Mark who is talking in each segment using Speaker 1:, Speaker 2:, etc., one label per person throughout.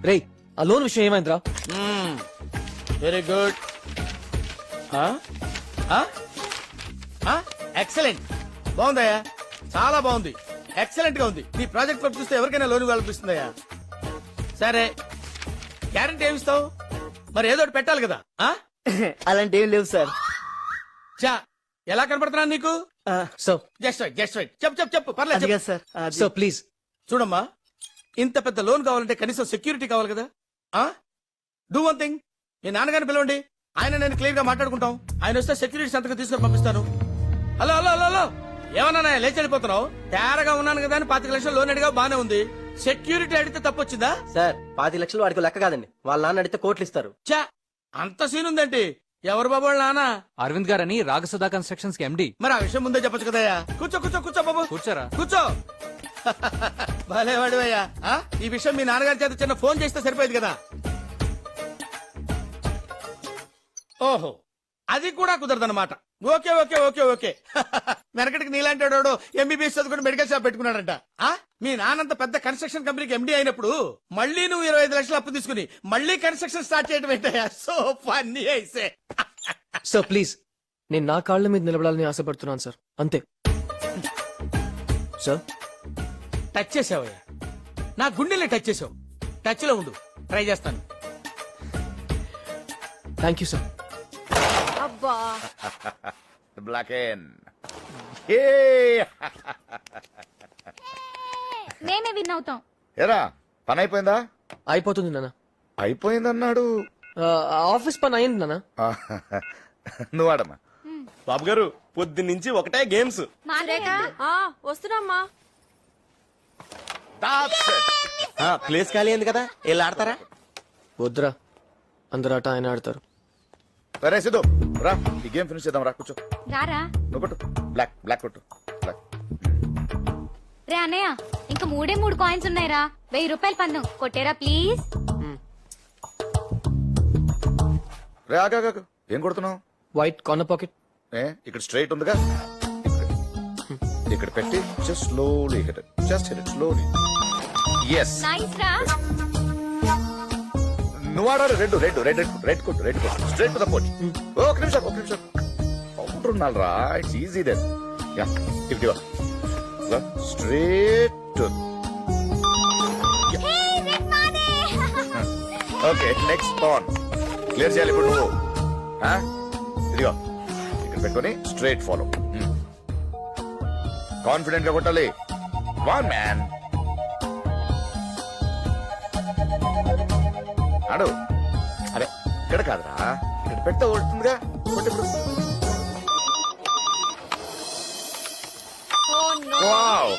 Speaker 1: రేయ్ ఆ లోన్ విషయం ఏమైందిరా?
Speaker 2: Very good. ఎక్సలెంట్. బాగుందయ్యా, చాలా బాగుంది. ఎక్సలెంట్ గా ఉంది. నీ ప్రాజెక్ట్ వర్క్ చూస్తే ఎవరికైనా లోన్ కల్పిస్తుందయ్యా. సరే, గ్యారంటీ ఏమిస్తావు? మరి ఏదో ఒకటి పెట్టాలి కదా.
Speaker 3: అలాంటి ఏం లేవు సార్.
Speaker 2: చా, ఎలా కనపడుతున్నాను నీకు?
Speaker 1: So
Speaker 2: just right, just right. చెప్పు పర్లేదు చెప్పు.
Speaker 3: సార్
Speaker 1: సో ప్లీజ్
Speaker 2: చూడమ్మా, ఇంత పెద్ద లోన్ కావాలంటే కనీసం సెక్యూరిటీ కావాలి కదా. డూ వన్ థింగ్, మీ నాన్నగారిని పిలవండి. ఆయన నేను క్లియర్ గా మాట్లాడుకుంటాం. ఆయన వస్తే సెక్యూరిటీ సంతకం తీసుకొని పంపిస్తాను. హలో హలో హలో హలో, ఏమన్నా లేచి వెళ్ళిపోతున్నావు? తేరగా ఉన్నాను కదా అని 25 లక్షలు లోన్ అడిగా బానే ఉంది. సెక్యూరిటీ అడిగితే తప్పొచ్చిందా?
Speaker 3: సార్ 25 లక్షలు వాడికి లెక్క కాదండి. వాళ్ళ నాన్న అడిగితే కోట్లు ఇస్తారు.
Speaker 2: చా, అంత సీన్ ఉందేంటి? ఎవరు బాబు వాళ్ళ నాన్న?
Speaker 4: అరవింద్ గారని రాగసుధా కన్స్ట్రక్షన్స్ కి ఎండి.
Speaker 2: మరి ఆ విషయం ముందే చెప్పొచ్చు కదయ్యా. కూర్చో కూర్చో కూర్చో బాబు,
Speaker 4: కూర్చోరా.
Speaker 2: కూర్చో. భలేవాడివయ్యా. ఈ విషయం మీ నాన్నగారి చేత చిన్న ఫోన్ చేస్తే సరిపోయేది కదా. ఓహో, అది కూడా కుదరదన్నమాట. Okay okay okay okay. వెనకటికి నీలాంటి వాడు ఎంబీబీఎస్ చదువుకుని మెడికల్ షాప్ పెట్టుకున్నాడంట. మీ నాన్నంత పెద్ద కన్స్ట్రక్షన్ కంపెనీకి ఎండీ అయినప్పుడు మళ్ళీ నువ్వు 25 లక్షలు అప్పు తీసుకుని మళ్ళీ కన్స్ట్రక్షన్ స్టార్ట్ చేయడం ఏంటయ్యా? సో ఫన్నీ అయితే.
Speaker 1: సార్ ప్లీజ్, నేను నా కాళ్ళ మీద నిలబడాలని ఆశపడుతున్నాను సార్, అంతే. సార్
Speaker 2: టచ్ చేసావయ్యా, నా గుండెల్ని టచ్ చేసావు. టచ్ లో ఉండు, ట్రై చేస్తాను.
Speaker 1: Thank you sir.
Speaker 5: అబ్బా
Speaker 6: బ్లాక్ ఎన్
Speaker 5: మేమే విన్ అవుతాం.
Speaker 6: ఎరా పని అయిపోయిందా?
Speaker 1: అయిపోతుంది నాన్న.
Speaker 6: అయిపోయిందన్నాడు.
Speaker 1: ఆఫీస్ పని అయింది నాన్న.
Speaker 6: నువ్వు ఆడమ్మా.
Speaker 7: బాబు గారు పొద్దున్నుంచి ఒకటే గేమ్స్.
Speaker 5: వస్తున్నామ్మా.
Speaker 7: ప్లేస్ ఖాళీ అయింది కదా, వెళ్ళి ఆడతారా?
Speaker 1: వద్దురా, అందరు ఆట ఆయన ఆడతారు.
Speaker 6: సరే సిద్ధు రా, ఈ గేమ్ ఫినిష్ చేద్దాం. రా కూర్చో.
Speaker 5: రారా.
Speaker 6: నువ్వు కొట్టు, బ్లాక్ బ్లాక్ కొట్టు. బ్లాక్.
Speaker 5: రే అన్నయ్య, ఇంకా 3 కాయిన్స్ ఉన్నాయిరా. 1000 రూపాయలు పందెం కొట్టేరా ప్లీజ్.
Speaker 6: రే ఆగా, ఏం కొడుతున్నావు?
Speaker 1: White corner pocket.
Speaker 6: ఇక్కడ స్ట్రైట్ ఉందిగా, ఇక్కడ పెట్టి just slowly hit it. Just hit it slowly. Yes,
Speaker 5: nice రా.
Speaker 6: నువ్వు ఆడారు. రెడ్ రెడ్ రెడ్ రెడ్ కొట్టు, రెడ్ కొట్టు. Straight to the pot. ఒక నిమిషం పౌడర్ ఉండాలి రా. It's easy then. Ya, if straight to. Okay, next పాన్ క్లియర్ చేయాలి ఇప్పుడు నువ్వు. ఇదిగో ఇక్కడ పెట్టుకొని స్ట్రైట్ ఫాలో. కాన్ఫిడెంట్ గా కొట్టాలి. వన్ మ్యాన్ ఆడు. అరే ఇక్కడ కాదురా, ఇక్కడ పెడితే కొడుతుందిగా. కొట్టిప్పుడు వావ్,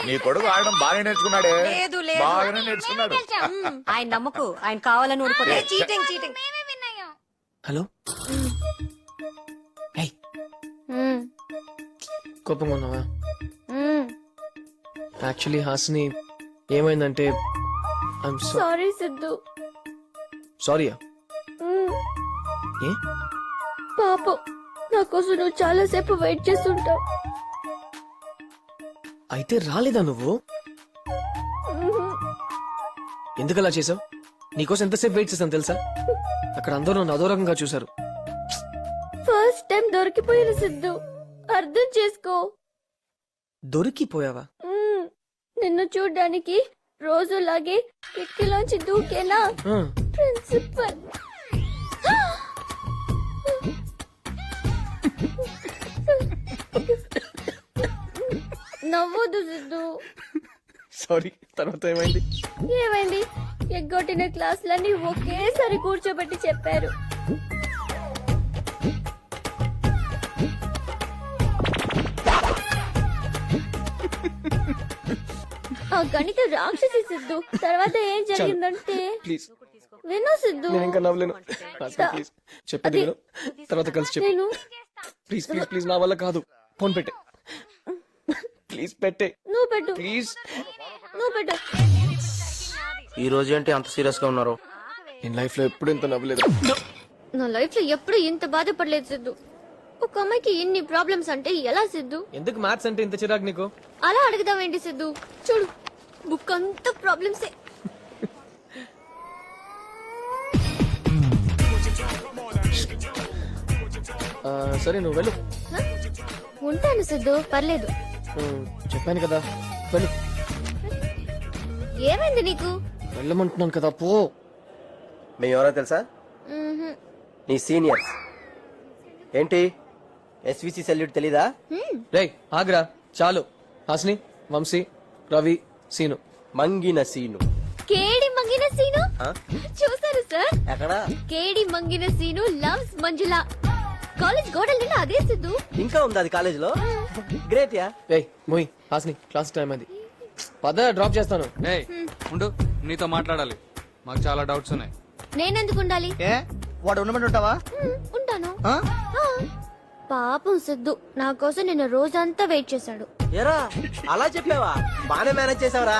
Speaker 6: నీ కొడుకు ఆడడం బాగా నేర్చుకున్నాడే. బాగానే నేర్చుకున్నాడు.
Speaker 8: ఆయన నమ్మకు, ఆయన కావాలని ఊడిపోతే చీటింగ్.
Speaker 5: మేమే విన్ అయ్యాం.
Speaker 1: హలో, హే, కోపంగా ఉన్నావా? యాక్చువల్లీ హాస్ని ఏమైందంటే ఐఎమ్
Speaker 5: సారీ సిద్ధు.
Speaker 1: సారీయా? ఏ?
Speaker 5: పాపం, నా కోసం నువ్వు చాలా సేపు వెయిట్ చేస్తుంటావు.
Speaker 1: అయితే రాలేదా నువ్వు? ఎందుకు అలా చేసావు? నీకోసం ఎంతసేపు వెయిట్ చేశాను తెలుసా? అక్కడ అందరూ నన్ను అదో రకంగా చూశారు.
Speaker 5: ఫస్ట్ టైం దొరికిపోయిన సిద్ధు, అర్థం చేసుకో.
Speaker 1: దొరికిపోయావా?
Speaker 5: నిన్ను చూడ్డానికి రోజులాగే కిటికీలోంచి దూకేనా ప్రిన్సిపల్. నవ్వొద్దు సిద్ధు.
Speaker 1: సారీ. తర్వాత ఏమైంది?
Speaker 5: ఏమైంది? ఎగ్గొట్టిన క్లాసులన్నీ ఒకేసారి కూర్చోబెట్టి చెప్పారు. ఆ గణిత రాక్షసి సిద్ధు. తర్వాత ఏం జరిగిందంటే,
Speaker 1: ప్లీజ్
Speaker 5: విను సిద్ధు.
Speaker 1: నేను ఇంకా నవ్వలేను. ప్లీజ్ చెప్పేది విను, తర్వాత కలిసి చెప్పు.
Speaker 5: నేను
Speaker 1: ప్లీజ్ ప్లీజ్ ప్లీజ్, నా వల్ల కాదు. ఫోన్ పెట్టే, ప్లీజ్ పెట్టే.
Speaker 5: నువ్వు పెట్టు,
Speaker 1: ప్లీజ్
Speaker 5: నువ్వు పెట్టు.
Speaker 3: ఈ రోజు ఏంటి అంత సీరియస్ గా ఉన్నారు?
Speaker 1: నేను లైఫ్ లో ఎప్పుడు ఇంత నవ్వలేదు.
Speaker 5: నా లైఫ్ లో ఎప్పుడు ఇంత బాధపడలేదు సిద్ధు. ఒక అమ్మాయికి ఇన్ని ప్రాబ్లమ్స్ అంటే ఎలా సిద్ధు?
Speaker 1: ఎందుకు మ్యాథ్స్ అంటే ఇంత చిరాకు నీకు?
Speaker 5: అలా అడుగుదామేంటి సిద్ధు? చూడు, బుక్ అంతా ప్రాబ్లమ్సే.
Speaker 1: సరే నువ్వు వెళ్ళు.
Speaker 5: హ? ఉంటాను సిద్ధు, పర్లేదు.
Speaker 1: చెప్పాను కదా వెళ్ళు.
Speaker 5: ఏమైంది నీకు?
Speaker 1: వెళ్ళమంటున్నాను కదా పో.
Speaker 7: మేము ఎవరో తెలుసా?
Speaker 5: మ్హూ.
Speaker 7: నీ సీనియర్స్. ఏంటి ఎస్విసి సెల్యూట్ తెలీదా?
Speaker 1: రేయ్ ఆగ్రా చాలు. హాస్ని, వంశీ, రవి, సీను.
Speaker 7: మంగిన సీను.
Speaker 5: కేడి మంగిన సీను
Speaker 7: ఆ?
Speaker 5: చూసారు సార్?
Speaker 7: ఎక్కడా?
Speaker 5: కేడి మంగిన సీను లవ్స్ మంజుల. కాలేజ్ గోడల నిండా అదే సిద్ధు.
Speaker 7: ఇంకా ఉంది అది కాలేజ్ లో. Great ya.
Speaker 1: రేయ్ మోయ్, హాస్ని క్లాస్ టైం అది. పద డ్రాప్ చేస్తాను.
Speaker 4: ఏయ్ ఉండు, నీతో మాట్లాడాలి. మాకు చాలా డౌట్స్ ఉన్నాయి.
Speaker 5: నేనెందుకు ఉండాలి?
Speaker 2: వాడు ఉండమంటే ఉంటావా?
Speaker 5: ఉంటాను. ఆ. పాపం సిద్ధు నా కోసం నిన్న రోజంతా వెయిట్ చేశాడు.
Speaker 7: ఎరా అలా చెప్పావా? బానే మేనేజ్ చేసావరా.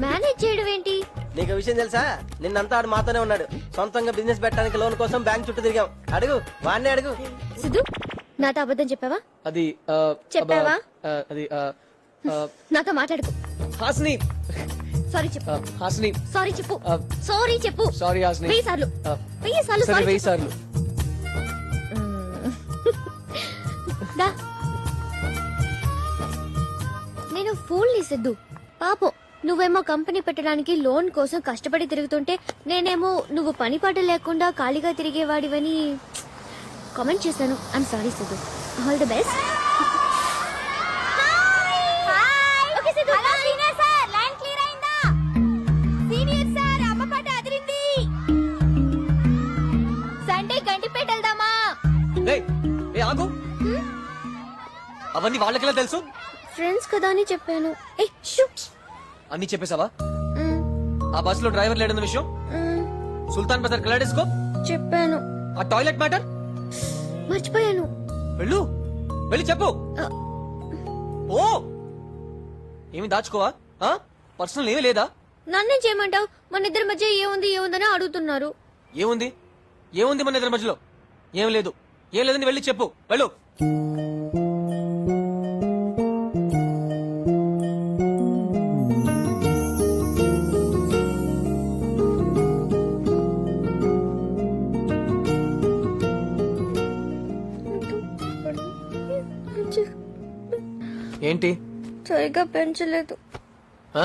Speaker 5: మేనేజ్ చేయడం ఏంటి?
Speaker 7: నీకు విషయం తెలుసా? నిన్నంతా ఆడు మాతోనే ఉన్నాడు. సొంతంగా బిజినెస్ పెట్టడానికి లోన్ కోసం బ్యాంక్ చుట్టూ తిరిగాం. అడుగు, వాడిని అడుగు.
Speaker 5: సిద్ధు నాతో అబద్ధం చెప్పావా?
Speaker 1: అది
Speaker 5: చెప్పావా?
Speaker 1: అది
Speaker 5: నాతో మాట్లాడుకో.
Speaker 1: హాస్ని,
Speaker 5: సారీ చెప్పు.
Speaker 1: హాస్ని.
Speaker 5: సారీ చెప్పు. సారీ చెప్పు.
Speaker 1: సారీ హాస్ని.
Speaker 5: 1000 సార్లు. 1000 సార్లు
Speaker 1: సరే
Speaker 5: సారీ
Speaker 1: 1000 సార్లు.
Speaker 5: దా. నేను ఫూల్ ని సిద్ధు. పాపం నువ్వేమో కంపెనీ పెట్టడానికి లోన్ కోసం కష్టపడి తిరుగుతుంటే నేనేమో నువ్వు పని పాట లేకుండా ఖాళీగా తిరిగేవాడివని కామెంట్ చేశాను. I'm sorry Siddhu. All the best. Sunday Gandipet వెళ్దామా?
Speaker 1: రేయ్ ఏ ఆగు. అవన్నీ వాళ్ళకెలా తెలుసు?
Speaker 5: ఫ్రెండ్స్ కదా అని చెప్పాను. ఏ షూ.
Speaker 1: అన్ని చెప్పేశావా? ఆ బస్ లో డ్రైవర్ లేడన్న విషయం, సుల్తాన్ బజార్ కలాడేసుకో
Speaker 5: చెప్పాను.
Speaker 1: ఆ టాయిలెట్ మ్యాటర్
Speaker 5: మర్చిపోయాను.
Speaker 1: వెళ్ళు, వెళ్ళి చెప్పు. ఓ ఏమి దాచుకోవా? పర్సనల్ ఏమీ లేదా?
Speaker 5: నన్నేం చేయమంటావు? మన ఇద్దరి మధ్య ఏముందని అడుగుతున్నారు.
Speaker 1: ఏముంది? ఏముంది మన ఇద్దరి మధ్యలో? ఏం లేదు. ఏం లేదని వెళ్ళి చెప్పు. వెళ్ళు. ఏంటి?
Speaker 5: సరిగా పెంచలేదు.
Speaker 1: ఆ?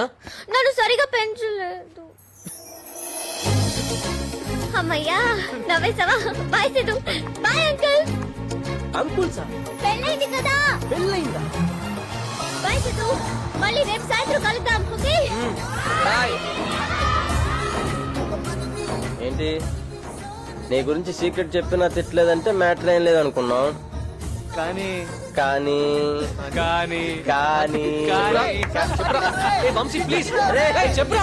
Speaker 5: నన్ను సరిగా పెంచలేదు. అమ్మయ్యా నవ్వేసావా? Bye Siddhu. Bye uncle.
Speaker 7: Uncle sir
Speaker 5: పెళ్ళైంది కదా.
Speaker 7: పెళ్ళయిందా?
Speaker 5: బాయ్ సిద్ధు. మళ్ళీ రేపు సాయంత్రం కలుద్దాం. Okay
Speaker 1: bye.
Speaker 7: ఏంటి నీ గురించి సీక్రెట్ చెప్పినా తిట్టలేదంటే మ్యాటర్ ఏం లేదనుకున్నాం.
Speaker 1: కానీ
Speaker 7: కానీ
Speaker 4: కానీ
Speaker 7: కానీ
Speaker 1: చెప్పురా. ఏ వంశీ ప్లీజ్ చెప్పురా.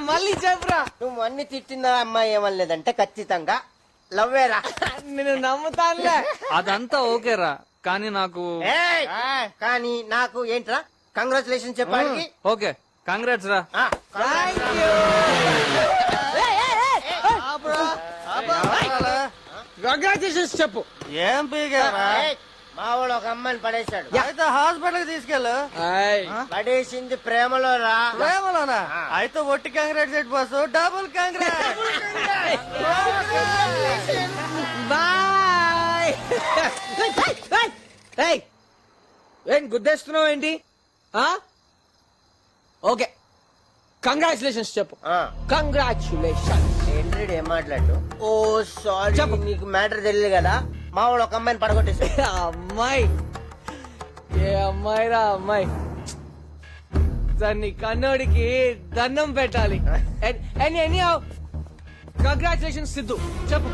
Speaker 1: మళ్ళీ చెప్పురా.
Speaker 7: నువ్వు అన్ని తిట్టిన అమ్మాయి ఏమనలేదంటే ఖచ్చితంగా లవ్వేరా.
Speaker 1: నేను నమ్ముతానులే.
Speaker 4: అదంతా ఓకేరా, కానీ నాకు
Speaker 7: ఏయ్! కానీ నాకు ఏంట్రా కంగ్రాచులేషన్ చెప్పడానికి?
Speaker 4: ఓకే కంగ్రాట్స్ రా.
Speaker 1: కంగ్రాచులేషన్స్ చెప్పు.
Speaker 7: ఏం పీగారా? మా వాడు ఒక అమ్మాయిని పడేశాడు. అయితే హాస్పిటల్ తీసుకెళ్ళు. పడేసింది ప్రేమలో రా. ప్రేమలోనా? అయితే ఒట్టి congrats at boss, double congrats.
Speaker 1: Boy. ఏం గుద్దేస్తున్నావు ఏంటి? ఓకే కంగ్రాచులేషన్స్ చెప్పు. కంగ్రాచులేషన్.
Speaker 7: ఏంటి ఏం మాట్లాడు? ఓ సారీ,
Speaker 1: చెప్పు.
Speaker 7: నీకు మ్యాటర్ తెలియదు కదా. మా వాడు ఒక అమ్మాయిని పడగొట్టేశాడు.
Speaker 1: అమ్మాయి ఏ అమ్మాయి రా అమ్మాయి? దాన్ని కన్నోడికి దండం పెట్టాలి. కంగ్రాచులేషన్స్ సిద్ధు. చెప్పు.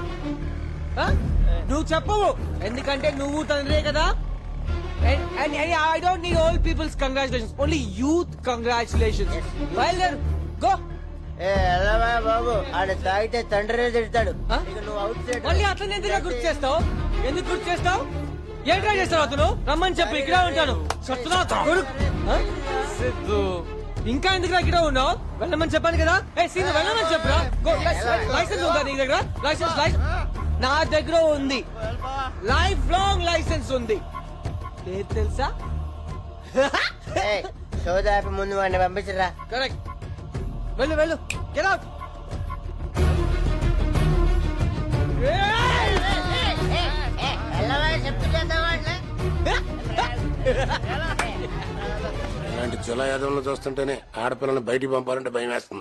Speaker 1: నువ్వు చెప్పవు ఎందుకంటే నువ్వు తండ్రే కదా. I don't need all people's congratulations, only youth congratulations. బయలుదేరు, గో.
Speaker 7: ఏ ఎలావా బాబు, ఆడ తాగితే తండ్రినే తిడతాడు.
Speaker 1: ఆ?
Speaker 7: ఇక నువ్వు అవుట్ సైడ్.
Speaker 1: మళ్ళీ అతను ఎందుకు గుర్తు చేస్తావు? ఎందుకు గుర్తు చేస్తావు? ఏం ట్రై చేస్తావు? అతను రమ్మని చెప్పు, ఇక్కడే ఉంటాను. సిద్ధు ఇంకా ఎందుకు ఇక్కడ ఉన్నావు? వెళ్ళమని చెప్పాను కదా. ఏ సీను వెళ్ళమని చెప్పురా. లైసెన్స్ ఉందా నీ దగ్గర? లైసెన్స్ నా దగ్గర ఉంది. లైఫ్ లాంగ్ లైసెన్స్ ఉంది. లేదు తెలుసా?
Speaker 7: సోదాపి ముందు వాడిని పంపించరా.
Speaker 1: కరెక్ట్. వెళ్ళు వెళ్ళు గెట్ అవుట్
Speaker 9: ఇలాంటి జులా యాదవ్లను చూస్తుంటేనే ఆడపిల్లని బయటికి పంపాలంటే భయం వేస్తుంది.